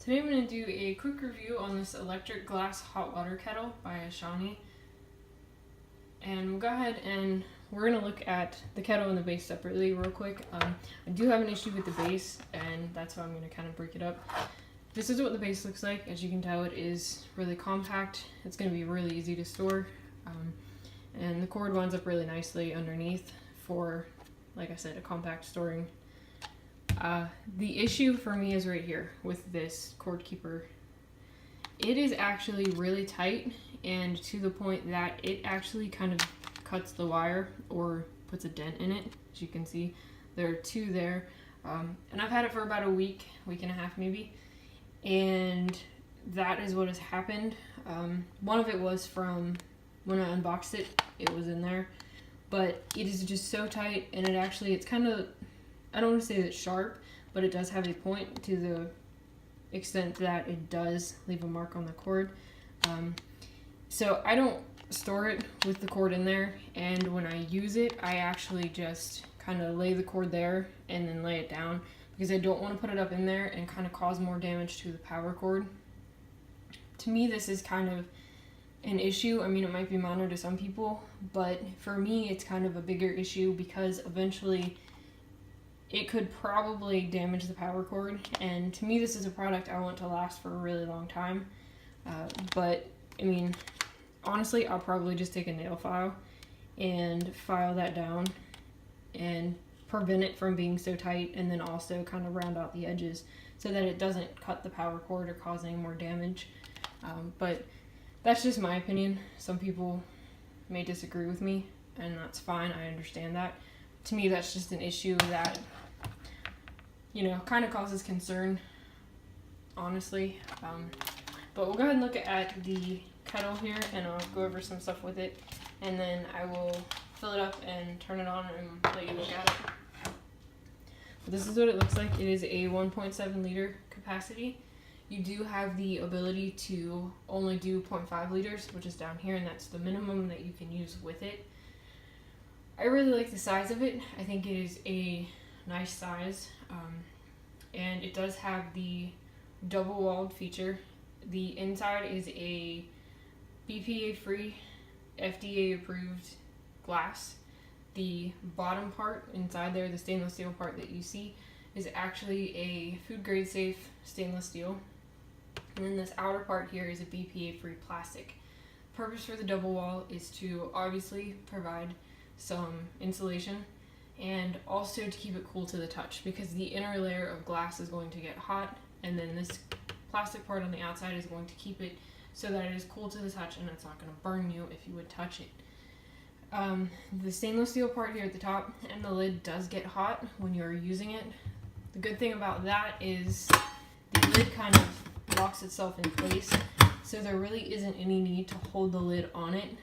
Today I'm going to do a quick review on this electric glass hot water kettle by Asani. And we'll go ahead and we're going to look at the kettle and the base separately real quick. I do have an issue with the base, and that's why I'm going to kind of break it up. This is what the base looks like. As you can tell, it is really compact. It's going to be really easy to store. And the cord winds up really nicely underneath for, like I said, a compact storing. The issue for me is right here with this cord keeper. It is actually really tight, and to the point that it actually kind of cuts the wire or puts a dent in it. As you can see, there are two there. And I've had it for about a week and a half maybe, and that is what has happened. One of it was from when I unboxed it, it was in there, but it is just so tight, and it's kind of, I don't want to say it's sharp, but it does have a point to the extent that it does leave a mark on the cord. So I don't store it with the cord in there, and when I use it, I actually just kind of lay the cord there and then lay it down, because I don't want to put it up in there and kind of cause more damage to the power cord. To me, this is kind of an issue. I mean, it might be minor to some people, but for me, it's kind of a bigger issue because eventually it could probably damage the power cord, and to me this is a product I want to last for a really long time. But I mean, honestly, I'll probably just take a nail file and file that down and prevent it from being so tight, and then also kind of round out the edges so that it doesn't cut the power cord or cause any more damage. But that's just my opinion. Some people may disagree with me, and that's fine. I understand that. To me, that's just an issue that, you know, kind of causes concern, honestly. But we'll go ahead and look at the kettle here, and I'll go over some stuff with it, and then I will fill it up and turn it on and let you look at it. But this is what it looks like. It is a 1.7 liter capacity. You do have the ability to only do 0.5 liters, which is down here, and that's the minimum that you can use with it. I really like the size of it. I think it is a nice size, and it does have the double-walled feature. The inside is a BPA-free, FDA-approved glass. The bottom part inside there, the stainless steel part that you see, is actually a food-grade safe stainless steel. And then this outer part here is a BPA-free plastic. The purpose for the double wall is to obviously provide some insulation, and also to keep it cool to the touch, because the inner layer of glass is going to get hot, and then this plastic part on the outside is going to keep it so that it is cool to the touch and it's not going to burn you if you would touch it. The stainless steel part here at the top and the lid does get hot when you're using it. The good thing about that is the lid kind of locks itself in place, so there really isn't any need to hold the lid on it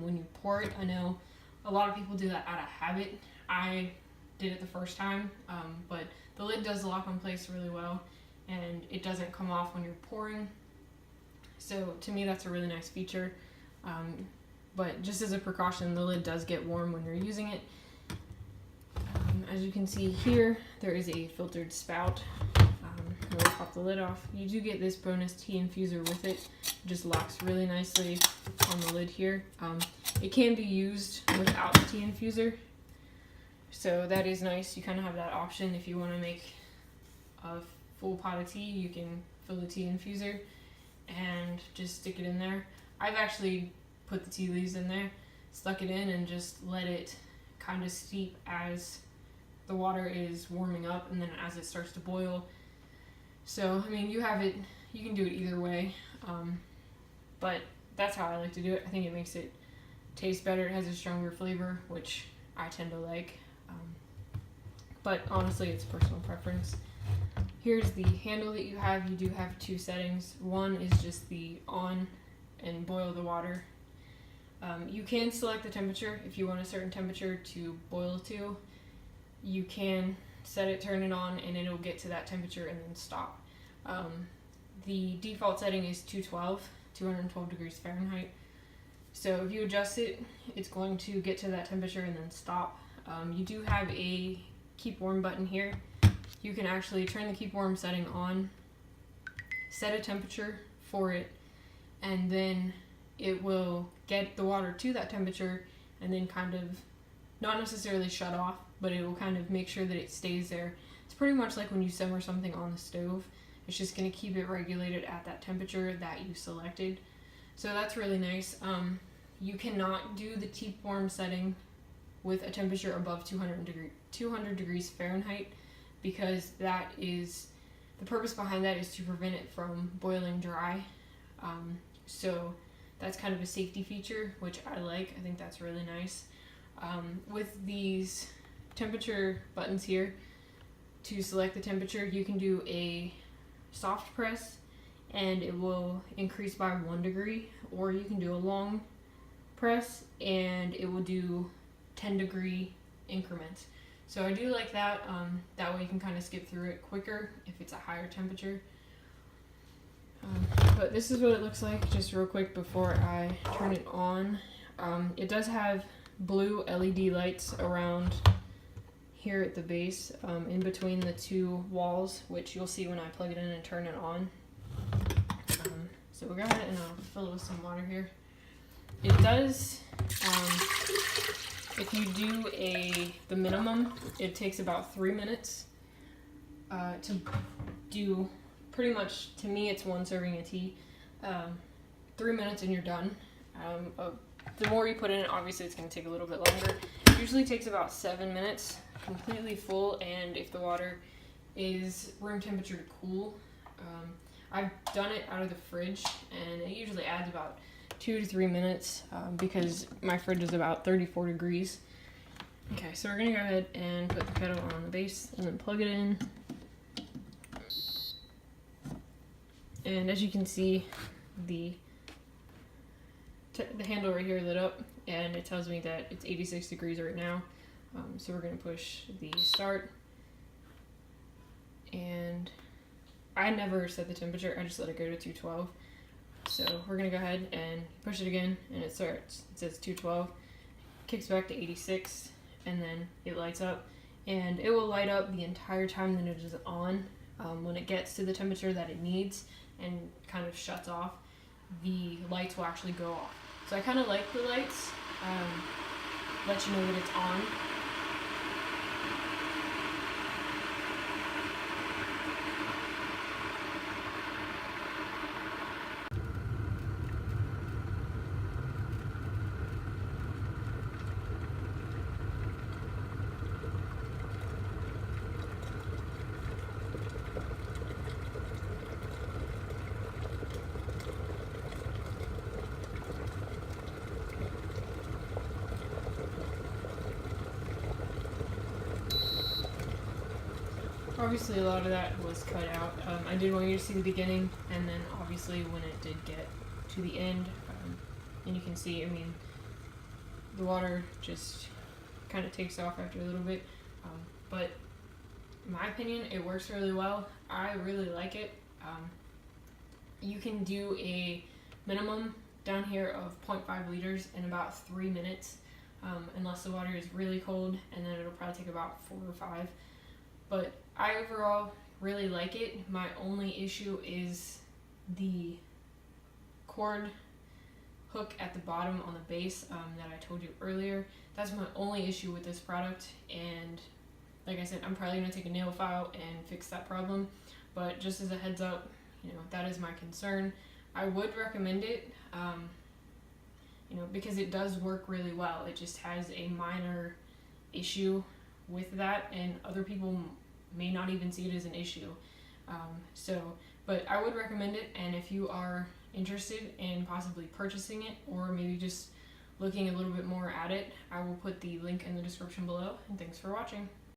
when you pour it. I know a lot of people do that out of habit. I did it the first time, but the lid does lock in place really well, and it doesn't come off when you're pouring. So to me, that's a really nice feature. But just as a precaution, the lid does get warm when you're using it. As you can see here, there is a filtered spout. We'll pop the lid off. You do get this bonus tea infuser with it. It just locks really nicely on the lid here. It can be used without the tea infuser, so that is nice. You kind of have that option. If you want to make a full pot of tea, you can fill the tea infuser and just stick it in there. I've actually put the tea leaves in there, stuck it in, and just let it kind of steep as the water is warming up, and then as it starts to boil. So, I mean, you can do it either way, but that's how I like to do it. I think it makes it taste better. It has a stronger flavor, which I tend to like, but honestly, it's personal preference. Here's the handle that you have. You do have two settings. One is just the on and boil the water. You can select the temperature if you want a certain temperature to boil to. You can set it, turn it on, and it'll get to that temperature and then stop. The default setting is 212 degrees Fahrenheit. So if you adjust it, it's going to get to that temperature and then stop. You do have a keep warm button here. You can actually turn the keep warm setting on, set a temperature for it, and then it will get the water to that temperature and then kind of not necessarily shut off, but it will kind of make sure that it stays there. It's pretty much like when you simmer something on the stove. It's just going to keep it regulated at that temperature that you selected. So that's really nice. You cannot do the tapeworm setting with a temperature above 200 degrees Fahrenheit, because that is, the purpose behind that is to prevent it from boiling dry. So that's kind of a safety feature, which I like. I think that's really nice. With these temperature buttons here, to select the temperature, you can do a soft press and it will increase by 1 degree, or you can do a long press and it will do 10-degree increments. So I do like that. That way you can kind of skip through it quicker if it's a higher temperature. But this is what it looks like just real quick before I turn it on. It does have blue LED lights around here at the base, in between the two walls, which you'll see when I plug it in and turn it on. So we'll go ahead and I'll fill it with some water here. It does, if you do the minimum, it takes about 3 minutes to do. Pretty much, to me, it's 1 serving of tea. 3 minutes and you're done. The more you put in it, obviously it's going to take a little bit longer. It usually takes about 7 minutes, completely full, and if the water is room temperature to cool. I've done it out of the fridge, and it usually adds about 2 to 3 minutes, because my fridge is about 34 degrees. Okay, so we're going to go ahead and put the kettle on the base and then plug it in. And as you can see, the handle right here lit up, and it tells me that it's 86 degrees right now. So we're going to push the start, and I never set the temperature, I just let it go to 212. So we're going to go ahead and push it again, and it starts. It says 212, kicks back to 86, and then it lights up, and it will light up the entire time that it is on. When it gets to the temperature that it needs and kind of shuts off, the lights will actually go off. So I kind of like the lights, let you know that it's on. Obviously a lot of that was cut out. I did want you to see the beginning, and then obviously when it did get to the end, and you can see, I mean, the water just kind of takes off after a little bit, but in my opinion it works really well. I really like it. You can do a minimum down here of 0.5 liters in about 3 minutes, unless the water is really cold, and then it'll probably take about 4 or 5. But I overall really like it. My only issue is the cord hook at the bottom on the base that I told you earlier. That's my only issue with this product, and like I said, I'm probably going to take a nail file and fix that problem. But just as a heads up, you know, that is my concern. I would recommend it, you know, because it does work really well. It just has a minor issue with that, and other people may not even see it as an issue. But I would recommend it, and if you are interested in possibly purchasing it, or maybe just looking a little bit more at it, I will put the link in the description below, and thanks for watching.